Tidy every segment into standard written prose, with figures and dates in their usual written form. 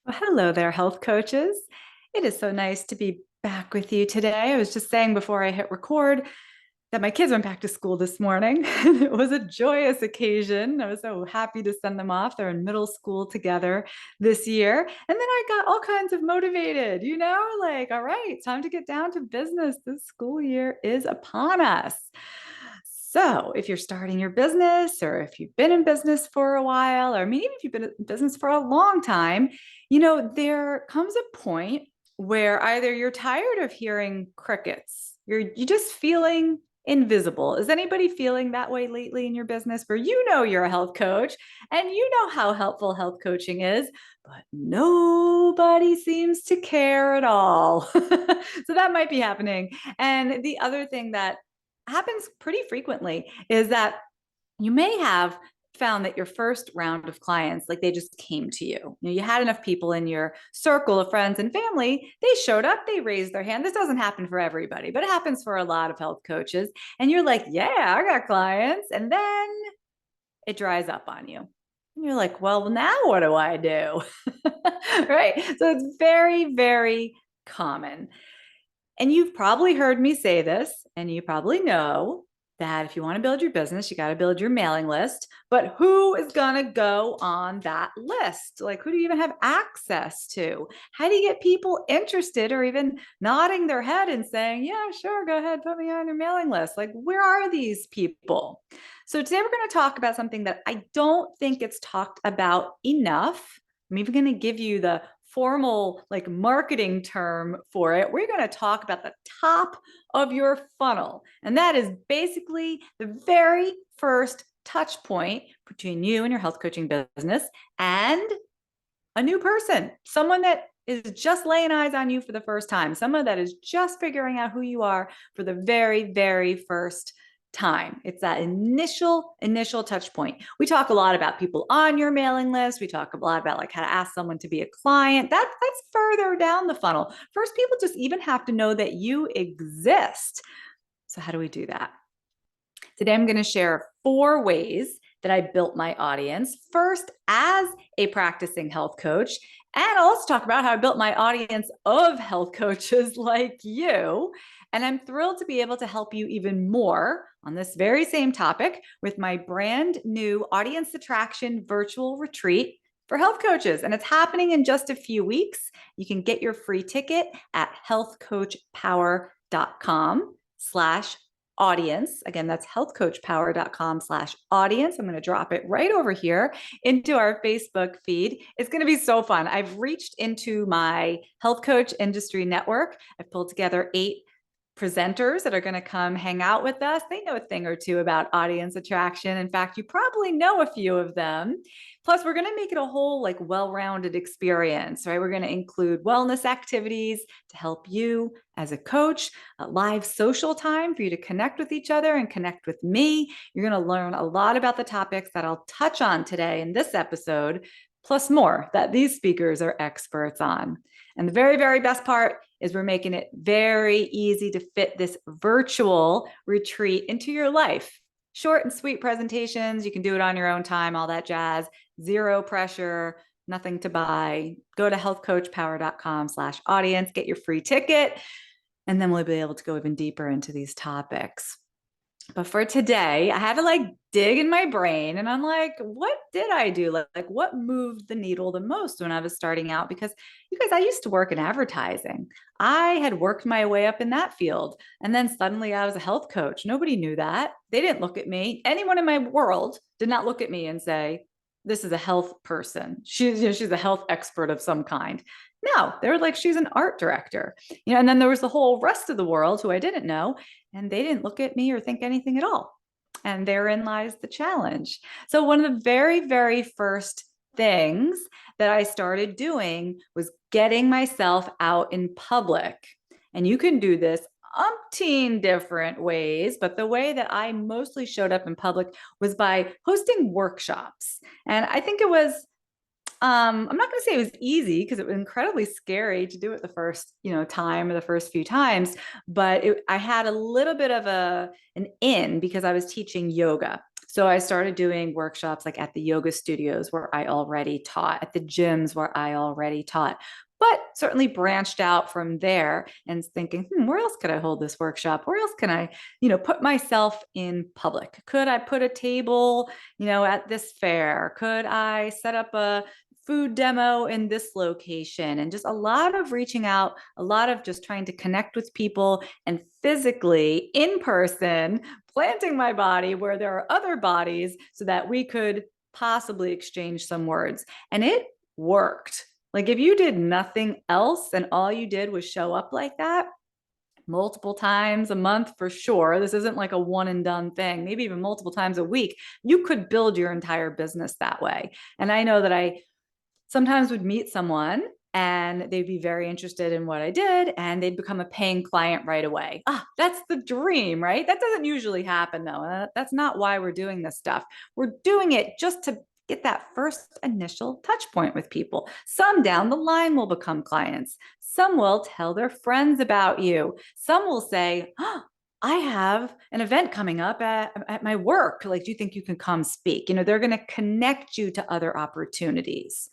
Well, hello there, health coaches. It is so nice to be back with you today. I was just saying before I hit record that my kids went back to school this morning. It was a joyous occasion. I was so happy to send them off. They're in middle school together this year. And then I got all kinds of motivated, like, all right, time to get down to business. This school year is upon us. So, if you're starting your business, or if you've been in business for a while, or I mean, even if you've been in business for a long time, there comes a point where either you're tired of hearing crickets, you're just feeling invisible. Is anybody feeling that way lately in your business where you're a health coach and you know how helpful health coaching is, but nobody seems to care at all? So that might be happening. And the other thing that happens pretty frequently is that you may have found that your first round of clients, like they just came to you. You had enough people in your circle of friends and family, they showed up, they raised their hand. This doesn't happen for everybody, but it happens for a lot of health coaches. And you're like, yeah, I got clients. And then it dries up on you. And you're like, well, now what do I do? Right? So it's very, very common. And you've probably heard me say this, and you probably know that if you want to build your business, you got to build your mailing list. But who is going to go on that list? Like, who do you even have access to? How do you get people interested or even nodding their head and saying, yeah, sure, go ahead, put me on your mailing list? Like, where are these people? So, today we're going to talk about something that I don't think it's talked about enough. I'm even going to give you the formal like marketing term for it. We're going to talk about the top of your funnel. And that is basically the very first touch point between you and your health coaching business and a new person, someone that is just laying eyes on you for the first time, someone that is just figuring out who you are for the very, very first time. It's that initial touch point. We talk a lot about people on your mailing list. We talk a lot about like how to ask someone to be a client. That's further down the funnel. First, people just even have to know that you exist. So how do we do that? Today, I'm going to share 4 ways that I built my audience. First, as a practicing health coach, and I'll also talk about how I built my audience of health coaches like you. And I'm thrilled to be able to help you even more on this very same topic with my brand new audience attraction virtual retreat for health coaches. And it's happening in just a few weeks. You can get your free ticket at healthcoachpower.com/audience. Again, that's healthcoachpower.com/audience. I'm going to drop it right over here into our Facebook feed. It's going to be so fun. I've reached into my health coach industry network. I've pulled together 8 presenters that are going to come hang out with us. They know a thing or two about audience attraction. In fact, you probably know a few of them. Plus, we're going to make it a whole like well-rounded experience, right? We're going to include wellness activities to help you as a coach, a live social time for you to connect with each other and connect with me. You're going to learn a lot about the topics that I'll touch on today in this episode, plus more that these speakers are experts on. And the very, very best part is we're making it very easy to fit this virtual retreat into your life. Short and sweet presentations. You can do it on your own time, all that jazz. Zero pressure, nothing to buy. Go to healthcoachpower.com/audience, get your free ticket, and then we'll be able to go even deeper into these topics. But for today, I had to like dig in my brain and I'm like, what did I do? Like what moved the needle the most when I was starting out? Because you guys, I used to work in advertising. I had worked my way up in that field. And then suddenly I was a health coach. Nobody knew that. They didn't look at me. Anyone in my world did not look at me and say, this is a health person. She's a health expert of some kind. No, they were like, she's an art director. And then there was the whole rest of the world who I didn't know, and they didn't look at me or think anything at all. And therein lies the challenge. So one of the very, very first things that I started doing was getting myself out in public. And you can do this umpteen different ways, but the way that I mostly showed up in public was by hosting workshops. And I think it was I'm not going to say it was easy because it was incredibly scary to do it the first, time or the first few times, but I had a little bit of an in because I was teaching yoga. So I started doing workshops like at the yoga studios where I already taught, at the gyms where I already taught, but certainly branched out from there and thinking, where else could I hold this workshop? Where else can I, put myself in public? Could I put a table, at this fair? Could I set up a food demo in this location? And just a lot of reaching out, a lot of just trying to connect with people and physically in person, planting my body where there are other bodies so that we could possibly exchange some words. And it worked. Like if you did nothing else and all you did was show up like that multiple times a month for sure, this isn't like a one and done thing, maybe even multiple times a week, you could build your entire business that way. And I know that I sometimes would meet someone and they'd be very interested in what I did and they'd become a paying client right away. That's the dream, right? That doesn't usually happen though. That's not why we're doing this stuff. We're doing it just to get that first initial touch point with people. Some down the line will become clients. Some will tell their friends about you. Some will say, I have an event coming up at my work. Like, do you think you can come speak? They're going to connect you to other opportunities.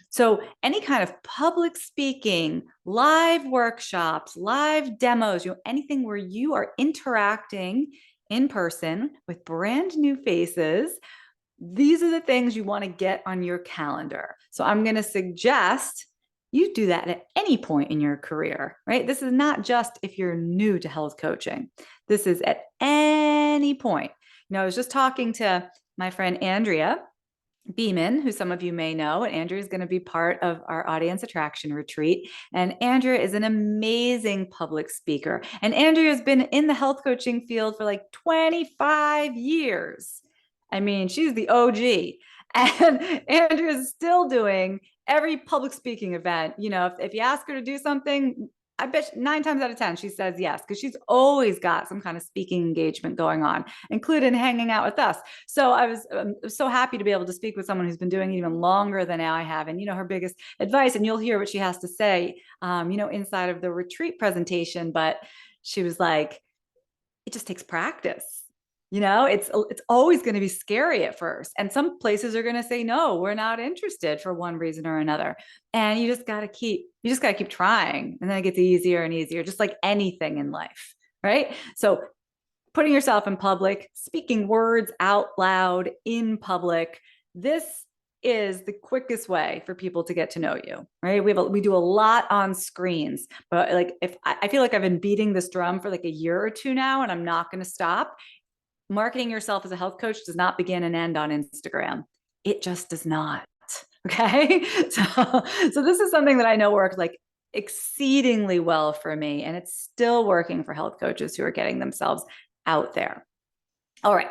So any kind of public speaking, live workshops, live demos, anything where you are interacting in person with brand new faces, these are the things you want to get on your calendar. So I'm going to suggest you do that at any point in your career, right? This is not just if you're new to health coaching. This is at any point. I was just talking to my friend Andrea Beeman, who some of you may know, and Andrea is going to be part of our audience attraction retreat. And Andrea is an amazing public speaker. And Andrea has been in the health coaching field for like 25 years. I mean, she's the OG. And Andrea is still doing every public speaking event. If you ask her to do something, I bet 9 times out of 10, she says yes, because she's always got some kind of speaking engagement going on, including hanging out with us. So I was so happy to be able to speak with someone who's been doing it even longer than I have. And, her biggest advice, and you'll hear what she has to say, inside of the retreat presentation, but she was like, it just takes practice. It's always going to be scary at first. And some places are going to say, no, we're not interested for one reason or another. And you just got to keep trying. And then it gets easier and easier, just like anything in life. Right. So putting yourself in public, speaking words out loud in public, this is the quickest way for people to get to know you, right? We do a lot on screens, but like if I feel like I've been beating this drum for like a year or two now, and I'm not going to stop. Marketing yourself as a health coach does not begin and end on Instagram. It just does not. Okay. So this is something that I know works like exceedingly well for me, and it's still working for health coaches who are getting themselves out there. All right.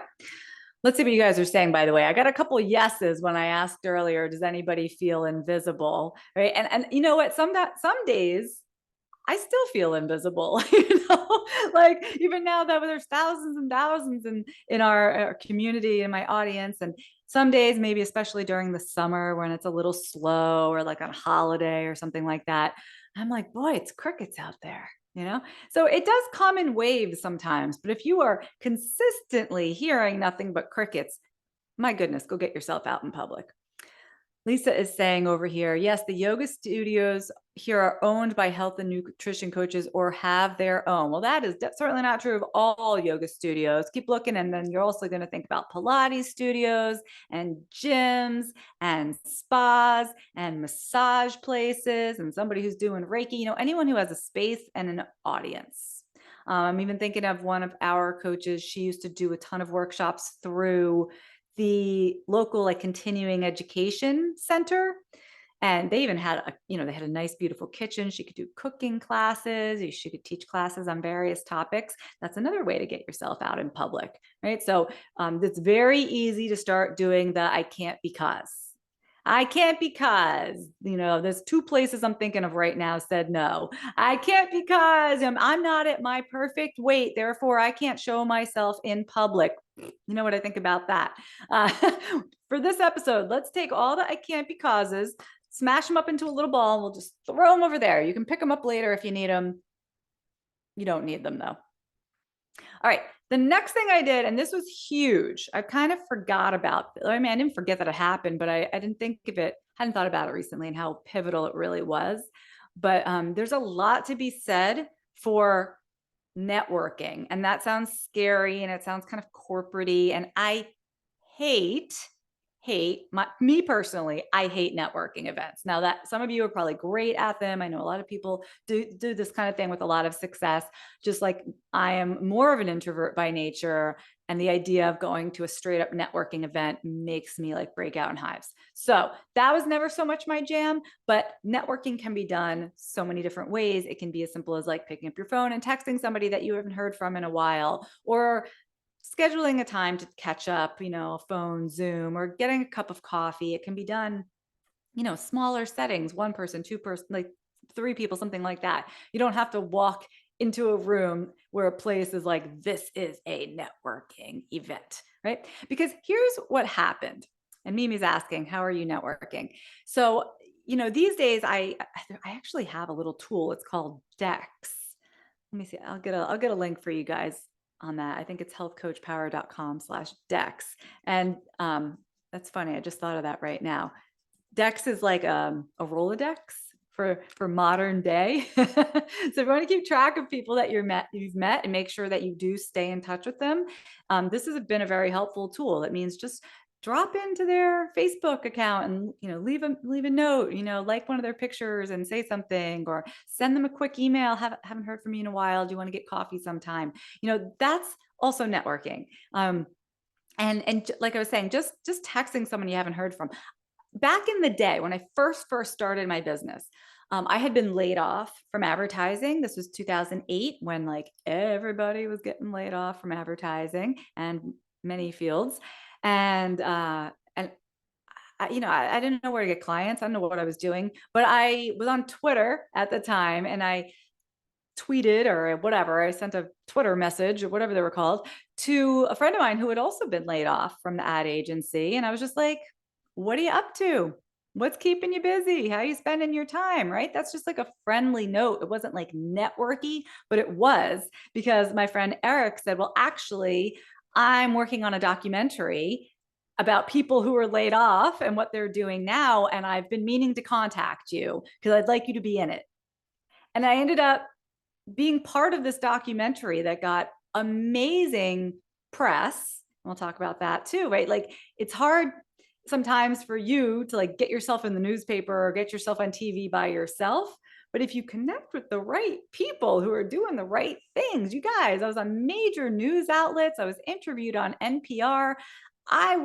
Let's see what you guys are saying, by the way. I got a couple of yeses when I asked earlier, does anybody feel invisible? Right. And you know what? Some days I still feel invisible, like even now that there's thousands and thousands in our community, in my audience. And some days, maybe especially during the summer when it's a little slow or like on holiday or something like that, I'm like, boy, it's crickets out there. So it does come in waves sometimes, but if you are consistently hearing nothing but crickets, my goodness, go get yourself out in public. Lisa is saying over here, yes, the yoga studios here are owned by health and nutrition coaches or have their own. Well, that is certainly not true of all yoga studios. Keep looking, and then you're also going to think about Pilates studios and gyms and spas and massage places and somebody who's doing Reiki, anyone who has a space and an audience. I'm even thinking of one of our coaches. She used to do a ton of workshops through the local like continuing education center. And they even had they had a nice, beautiful kitchen. She could do cooking classes. She could teach classes on various topics. That's another way to get yourself out in public, right? So it's very easy to start doing the I can't because. There's 2 places I'm thinking of right now said no. I can't because I'm not at my perfect weight. Therefore, I can't show myself in public. You know what I think about that? For this episode, let's take all the I can't becauses, smash them up into a little ball, and we'll just throw them over there. You can pick them up later if you need them. You don't need them though. All right. The next thing I did, and this was huge, I kind of forgot about, I mean, I didn't forget that it happened, but I didn't think of it, hadn't thought about it recently and how pivotal it really was. But there's a lot to be said for networking. And that sounds scary and it sounds kind of corporate-y. And I hate, me personally, I hate networking events. Now that some of you are probably great at them. I know a lot of people do this kind of thing with a lot of success, just like I am more of an introvert by nature. And the idea of going to a straight up networking event makes me like break out in hives. So that was never so much my jam, but networking can be done so many different ways. It can be as simple as like picking up your phone and texting somebody that you haven't heard from in a while, or scheduling a time to catch up, a phone, Zoom, or getting a cup of coffee. It can be done, smaller settings, one person, two person, like three people, something like that. You don't have to walk into a room where a place is like, this is a networking event, right? Because here's what happened. And Mimi's asking, how are you networking? So, these days I actually have a little tool. It's called Dex. Let me see. I'll get a link for you guys on that. I think it's healthcoachpower.com/Dex. And that's funny. I just thought of that right now. Dex is like a Rolodex for modern day. So if you want to keep track of people that you've met and make sure that you do stay in touch with them, this has been a very helpful tool. It means just drop into their Facebook account and leave a note, like one of their pictures and say something, or send them a quick email. Haven't heard from you in a while. Do you want to get coffee sometime? That's also networking. And like I was saying, just texting someone you haven't heard from. Back in the day when I first started my business, I had been laid off from advertising. This was 2008, when like everybody was getting laid off from advertising and many fields. And I didn't know where to get clients. I don't know what I was doing, but I was on Twitter at the time, and I tweeted or whatever. I sent a Twitter message or whatever they were called to a friend of mine who had also been laid off from the ad agency. And I was just like, what are you up to? What's keeping you busy? How are you spending your time? Right? That's just like a friendly note. It wasn't like networky, but it was, because my friend Eric said, well, actually, I'm working on a documentary about people who are laid off and what they're doing now. And I've been meaning to contact you because I'd like you to be in it. And I ended up being part of this documentary that got amazing press. We'll talk about that too, right? Like, it's hard sometimes for you to like get yourself in the newspaper or get yourself on TV by yourself. But if you connect with the right people who are doing the right things, you guys, I was on major news outlets. I was interviewed on NPR. I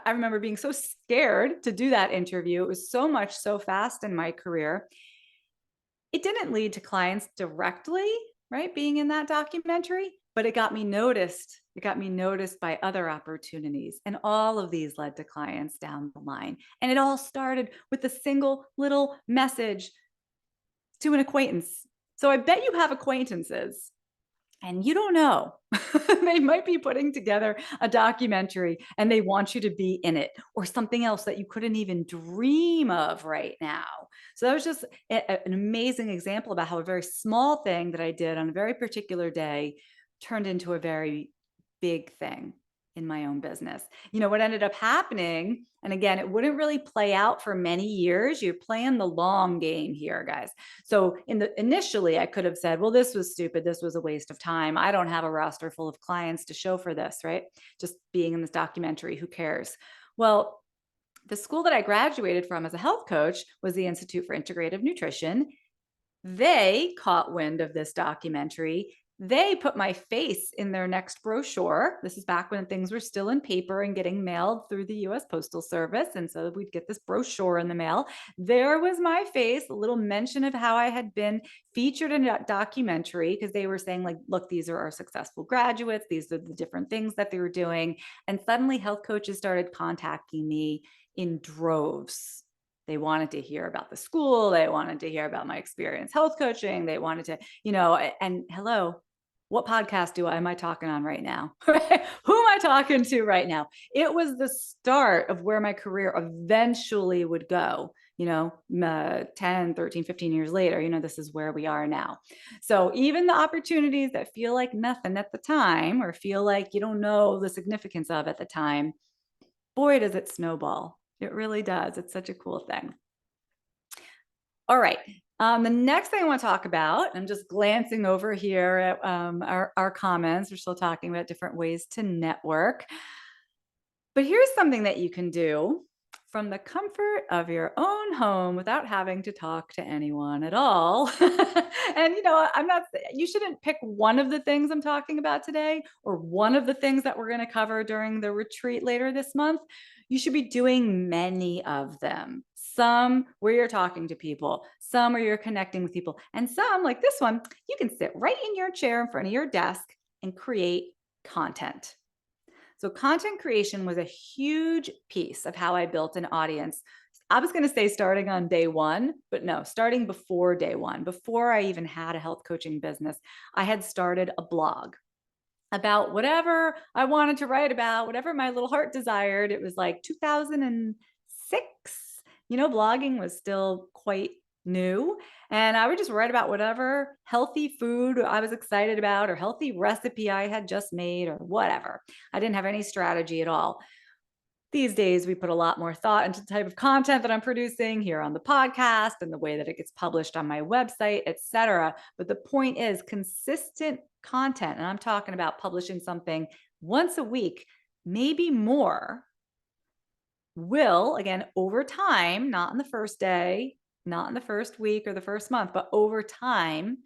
remember being so scared to do that interview. It was so much so fast in my career. It didn't lead to clients directly, right? Being in that documentary, but it got me noticed. It got me noticed by other opportunities. And all of these led to clients down the line. And it all started with a single little message to an acquaintance. So I bet you have acquaintances and you don't know. They might be putting together a documentary and they want you to be in it, or something else that you couldn't even dream of right now. So that was just an amazing example about how a very small thing that I did on a very particular day turned into a very big thing in my own business. What ended up happening, and again, it wouldn't really play out for many years. You're playing the long game here, guys. So initially I could have said, well, this was stupid. This was a waste of time. I don't have a roster full of clients to show for this, right? Just being in this documentary, who cares? Well, the school that I graduated from as a health coach was the Institute for Integrative Nutrition. They caught wind of this documentary. They put my face in their next brochure. This is back when things were still in paper and getting mailed through the US Postal Service. And so we'd get this brochure in the mail. There was my face, a little mention of how I had been featured in a documentary, because they were saying like, look, these are our successful graduates. These are the different things that they were doing. And suddenly health coaches started contacting me in droves. They wanted to hear about the school. They wanted to hear about my experience health coaching. They wanted to, and hello, what podcast am I talking on right now? Who am I talking to right now? It was the start of where my career eventually would go. 10, 13, 15 years later, this is where we are now. So even the opportunities that feel like nothing at the time, or feel like you don't know the significance of at the time, boy, does it snowball. It really does. It's such a cool thing. All right. The next thing I want to talk about, I'm just glancing over here at our comments. We're still talking about different ways to network. But here's something that you can do from the comfort of your own home without having to talk to anyone at all. And you shouldn't pick one of the things I'm talking about today, or one of the things that we're going to cover during the retreat later this month. You should be doing many of them. Some where you're talking to people, some where you're connecting with people, and some like this one, you can sit right in your chair in front of your desk and create content. So content creation was a huge piece of how I built an audience. I was going to say starting on day one, but no, starting before day one, before I even had a health coaching business, I had started a blog about whatever I wanted to write about, whatever my little heart desired. It was like 2006. Blogging was still quite new. And I would just write about whatever healthy food I was excited about, or healthy recipe I had just made, or whatever. I didn't have any strategy at all. These days, we put a lot more thought into the type of content that I'm producing here on the podcast and the way that it gets published on my website, etc. But the point is consistent content. And I'm talking about publishing something once a week, maybe more, will, again, over time, not in the first day, not in the first week or the first month, but over time,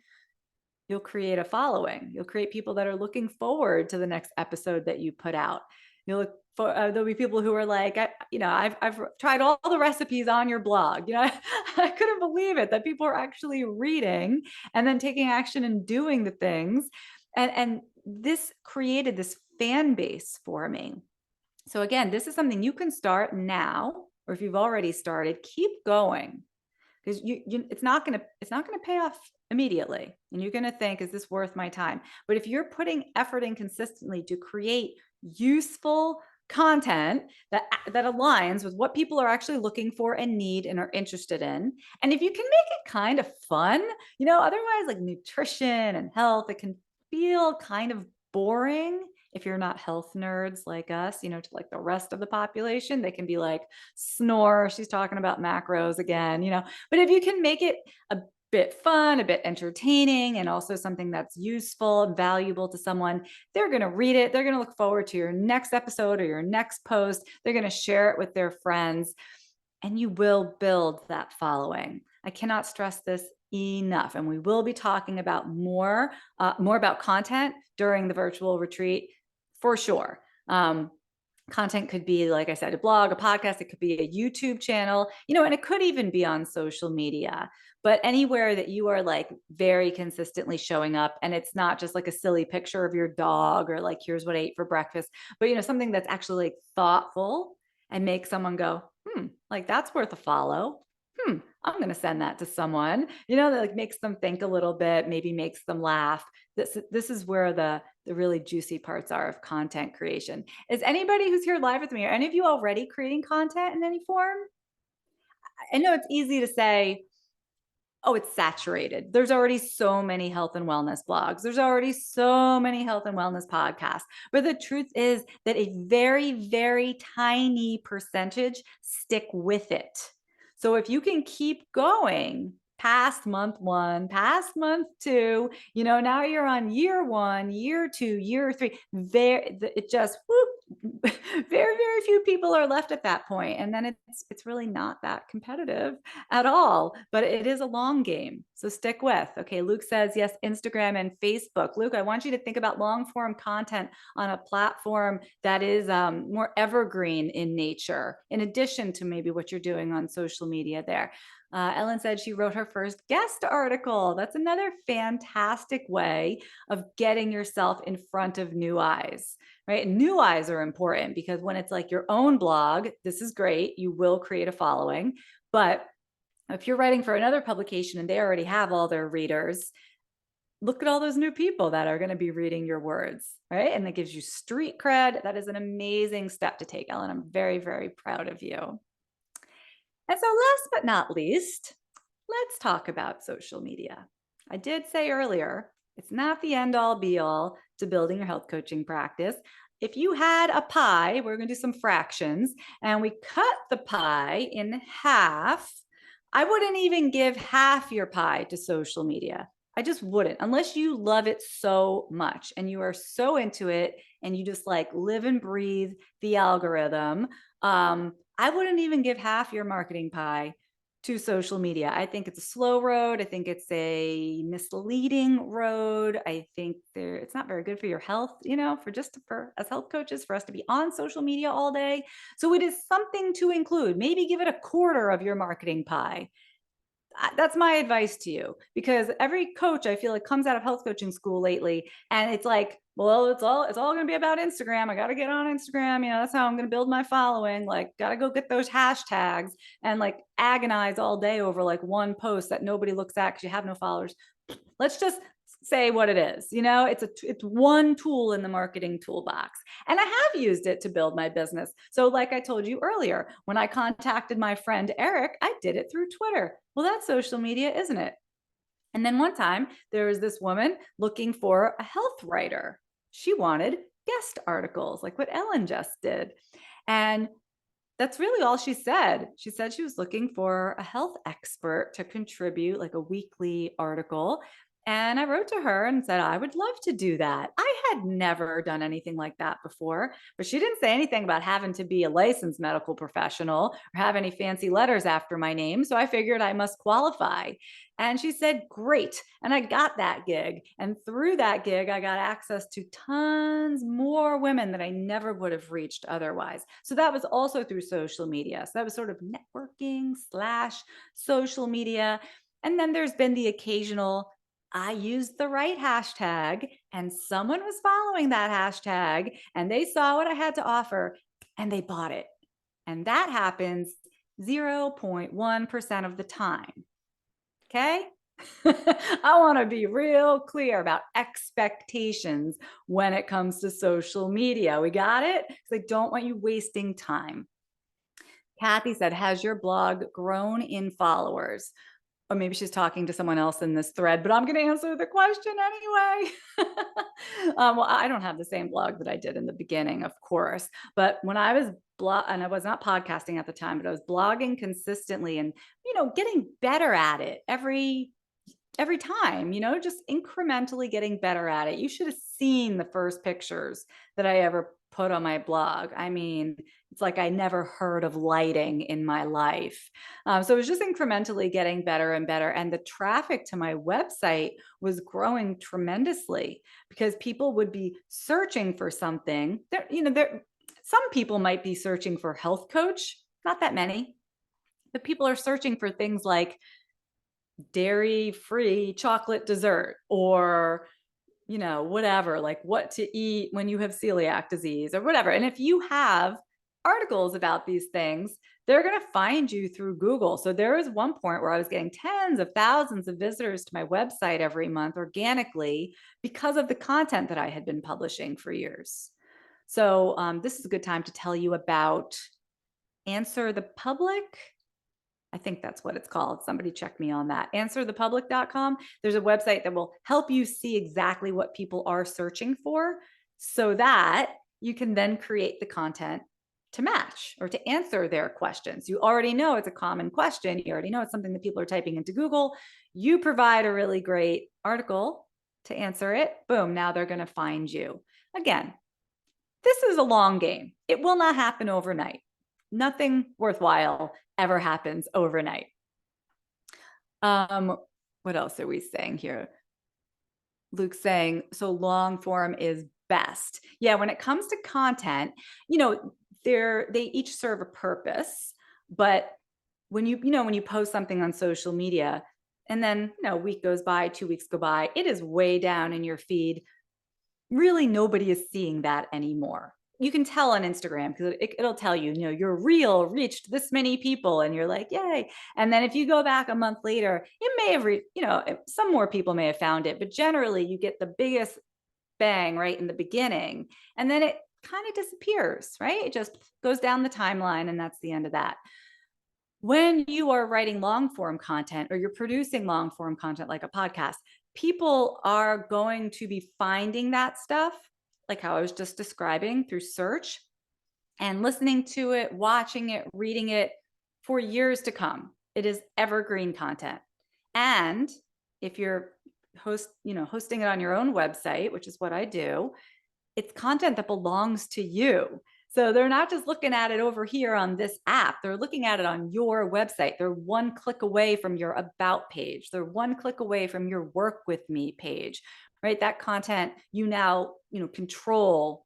you'll create a following. You'll create people that are looking forward to the next episode that you put out. You'll look for, there'll be people who are like, I've tried all the recipes on your blog. I couldn't believe it that people are actually reading and then taking action and doing the things. And this created this fan base for me. So again, this is something you can start now, or if you've already started, keep going, because it's not going to pay off immediately. And you're going to think, is this worth my time? But if you're putting effort in consistently to create useful content that aligns with what people are actually looking for and need and are interested in, and if you can make it kind of fun, otherwise, like nutrition and health, it can feel kind of boring if you're not health nerds like us, to like the rest of the population. They can be like, snore, she's talking about macros again, but if you can make it a bit fun, a bit entertaining, and also something that's useful and valuable to someone, they're going to read it. They're going to look forward to your next episode or your next post. They're going to share it with their friends, and you will build that following. I cannot stress this enough. And we will be talking about more about content during the virtual retreat for sure. Content could be, like I said, a blog, a podcast. It could be a YouTube channel, and it could even be on social media. But anywhere that you are like very consistently showing up, and it's not just like a silly picture of your dog or like, here's what I ate for breakfast, but something that's actually like thoughtful and make someone go, like that's worth a follow. I'm going to send that to someone, that like makes them think a little bit, maybe makes them laugh. This is where the really juicy parts are of content creation. Is anybody who's here live with me, are any of you already creating content in any form? I know it's easy to say, oh, it's saturated. There's already so many health and wellness blogs. There's already so many health and wellness podcasts. But the truth is that a very, very tiny percentage stick with it. So if you can keep going past month one, past month two, now you're on year one, year two, year three, it just, very, very few people are left at that point. And then it's really not that competitive at all, but it is a long game. So stick with. Okay, Luke says, yes, Instagram and Facebook. Luke, I want you to think about long form content on a platform that is more evergreen in nature, in addition to maybe what you're doing on social media there. Ellen said she wrote her first guest article. That's another fantastic way of getting yourself in front of new eyes, right? New eyes are important because when it's like your own blog, this is great. You will create a following. But if you're writing for another publication and they already have all their readers, look at all those new people that are going to be reading your words, right? And that gives you street cred. That is an amazing step to take, Ellen. I'm very, very proud of you. And so last but not least, let's talk about social media. I did say earlier, it's not the end all be all to building your health coaching practice. If you had a pie, we're going to do some fractions, and we cut the pie in half, I wouldn't even give half your pie to social media. I just wouldn't, unless you love it so much and you are so into it and you just like live and breathe the algorithm. I wouldn't even give half your marketing pie to social media. I think it's a slow road. I think it's a misleading road. I think it's not very good for your health, for as health coaches, for us to be on social media all day. So it is something to include. Maybe give it a quarter of your marketing pie. That's my advice to you, because every coach I feel like comes out of health coaching school lately and it's like, well, it's all going to be about Instagram. I got to get on Instagram. That's how I'm going to build my following. Like, got to go get those hashtags and like agonize all day over like one post that nobody looks at because you have no followers. Let's just say what it is. It's one tool in the marketing toolbox, and I have used it to build my business. So like I told you earlier, when I contacted my friend Eric, I did it through Twitter. Well, that's social media, isn't it? And then one time there was this woman looking for a health writer. She wanted guest articles like what Ellen just did. And that's really all she said. She said she was looking for a health expert to contribute like a weekly article. And I wrote to her and said, I would love to do that. I had never done anything like that before, but she didn't say anything about having to be a licensed medical professional or have any fancy letters after my name. So I figured I must qualify. And she said, great. And I got that gig. And through that gig, I got access to tons more women that I never would have reached otherwise. So that was also through social media. So that was sort of networking / social media. And then there's been the occasional, I used the right hashtag and someone was following that hashtag and they saw what I had to offer and they bought it. And that happens 0.1% of the time. Okay. I want to be real clear about expectations when it comes to social media. We got it? Because I don't want you wasting time. Kathy said, has your blog grown in followers? Or maybe she's talking to someone else in this thread, but I'm going to answer the question anyway. Well, I don't have the same blog that I did in the beginning, of course, but when I was and I was not podcasting at the time, but I was blogging consistently and, getting better at it every time, just incrementally getting better at it. You should have seen the first pictures that I ever put on my blog. I mean, it's like I never heard of lighting in my life. So it was just incrementally getting better and better. And the traffic to my website was growing tremendously because people would be searching for something. Some people might be searching for health coach, not that many, but people are searching for things like dairy-free chocolate dessert or whatever, like what to eat when you have celiac disease or whatever. And if you have articles about these things, they're going to find you through Google. So there was one point where I was getting tens of thousands of visitors to my website every month organically because of the content that I had been publishing for years. So this is a good time to tell you about Answer the Public. I think that's what it's called. Somebody check me on that. Answerthepublic.com. There's a website that will help you see exactly what people are searching for so that you can then create the content to match or to answer their questions. You already know it's a common question. You already know it's something that people are typing into Google. You provide a really great article to answer it. Boom, now they're going to find you. Again, this is a long game. It will not happen overnight. Nothing worthwhile ever happens overnight. What else are we saying here? Luke's saying, so long form is best. Yeah, when it comes to content, they each serve a purpose, but when you post something on social media and then, a week goes by, 2 weeks go by, it is way down in your feed. Really, nobody is seeing that anymore. You can tell on Instagram because it'll tell you, your reel reached this many people and you're like, yay. And then if you go back a month later, it may have some more people may have found it, but generally you get the biggest bang right in the beginning and then it kind of disappears, right? It just goes down the timeline and that's the end of that. when you are writing long form content or you're producing long form content like a podcast, people are going to be finding that stuff, like how I was just describing, through search and listening to it, watching it, reading it for years to come. It is evergreen content. And if you're hosting it on your own website, which is what I do, it's content that belongs to you. So they're not just looking at it over here on this app. They're looking at it on your website. They're one click away from your about page. They're one click away from your work with me page, right? That content you now, control.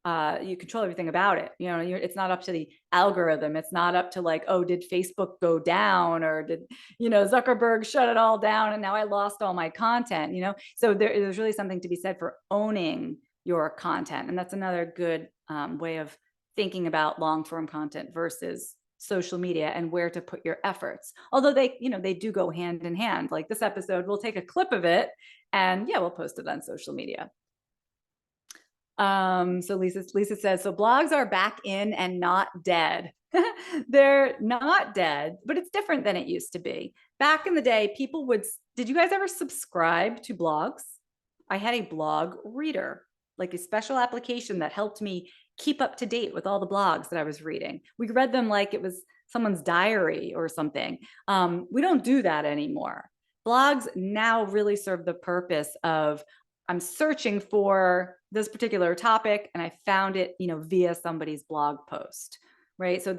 You control everything about it. It's not up to the algorithm. It's not up to like, oh, did Facebook go down, or did, Zuckerberg shut it all down and now I lost all my content, So there's really something to be said for owning your content. And that's another good way of thinking about long-form content versus social media and where to put your efforts. Although they do go hand in hand. Like this episode, we'll take a clip of it and we'll post it on social media. So Lisa says, so blogs are back in and not dead. They're not dead, but it's different than it used to be. Back in the day, did you guys ever subscribe to blogs? I had a blog reader, like a special application that helped me keep up to date with all the blogs that I was reading. We read them like it was someone's diary or something. We don't do that anymore. Blogs now really serve the purpose of, I'm searching for this particular topic and I found it, via somebody's blog post, right? So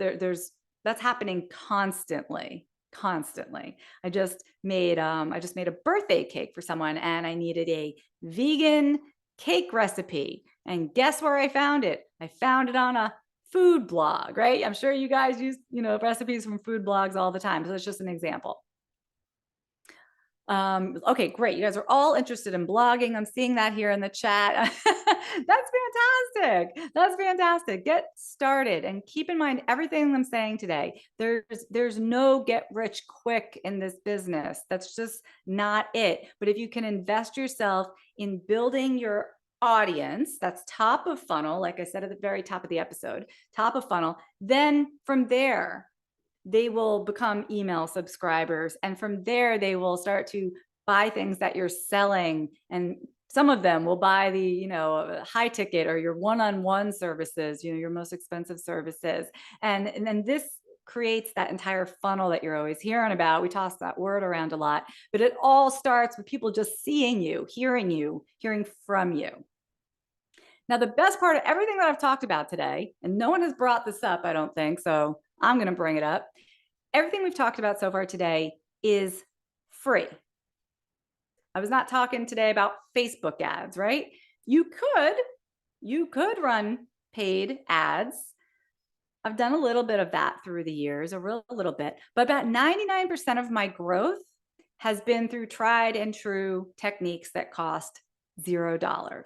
that's happening constantly. I just made a birthday cake for someone and I needed a vegan cake recipe. And guess where I found it? I found it on a food blog, right? I'm sure you guys use, recipes from food blogs all the time. So it's just an example. Okay, great. You guys are all interested in blogging. I'm seeing that here in the chat. That's fantastic. That's fantastic. Get started and keep in mind everything I'm saying today. There's no get rich quick in this business. That's just not it. But if you can invest yourself in building your audience, that's top of funnel, like I said at the very top of the episode, top of funnel, then from there, they will become email subscribers. And from there, they will start to buy things that you're selling. And some of them will buy the, high ticket or your one-on-one services, your most expensive services. And then this creates that entire funnel that you're always hearing about. We toss that word around a lot, but it all starts with people just seeing you, hearing from you. Now, the best part of everything that I've talked about today, and no one has brought this up, I don't think, so I'm going to bring it up. Everything we've talked about so far today is free. I was not talking today about Facebook ads, right? You could run paid ads. I've done a little bit of that through the years, a little bit, but about 99% of my growth has been through tried and true techniques that cost $0.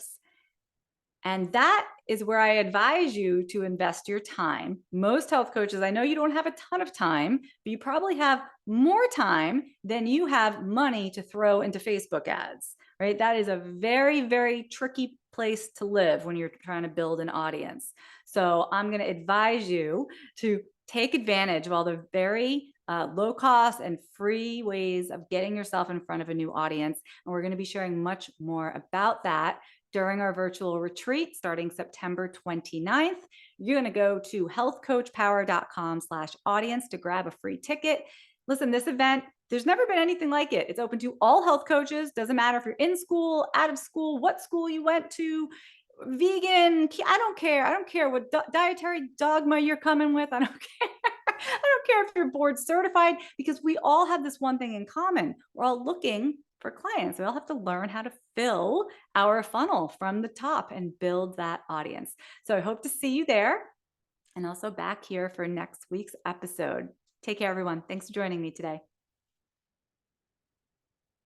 And that is where I advise you to invest your time. Most health coaches, I know you don't have a ton of time, but you probably have more time than you have money to throw into Facebook ads, right? That is a very, very tricky place to live when you're trying to build an audience. So I'm going to advise you to take advantage of all the very low cost and free ways of getting yourself in front of a new audience. And we're going to be sharing much more about that during our virtual retreat starting September 29th. You're going to go to healthcoachpower.com/audience to grab a free ticket. Listen, this event, there's never been anything like it. It's open to all health coaches. Doesn't matter if you're in school, out of school, what school you went to, vegan, I don't care. I don't care what dietary dogma you're coming with. I don't care. I don't care if you're board certified, because we all have this one thing in common. We're all looking for clients. We all have to learn how to fill our funnel from the top and build that audience. So I hope to see you there and also back here for next week's episode. Take care, everyone. Thanks for joining me today.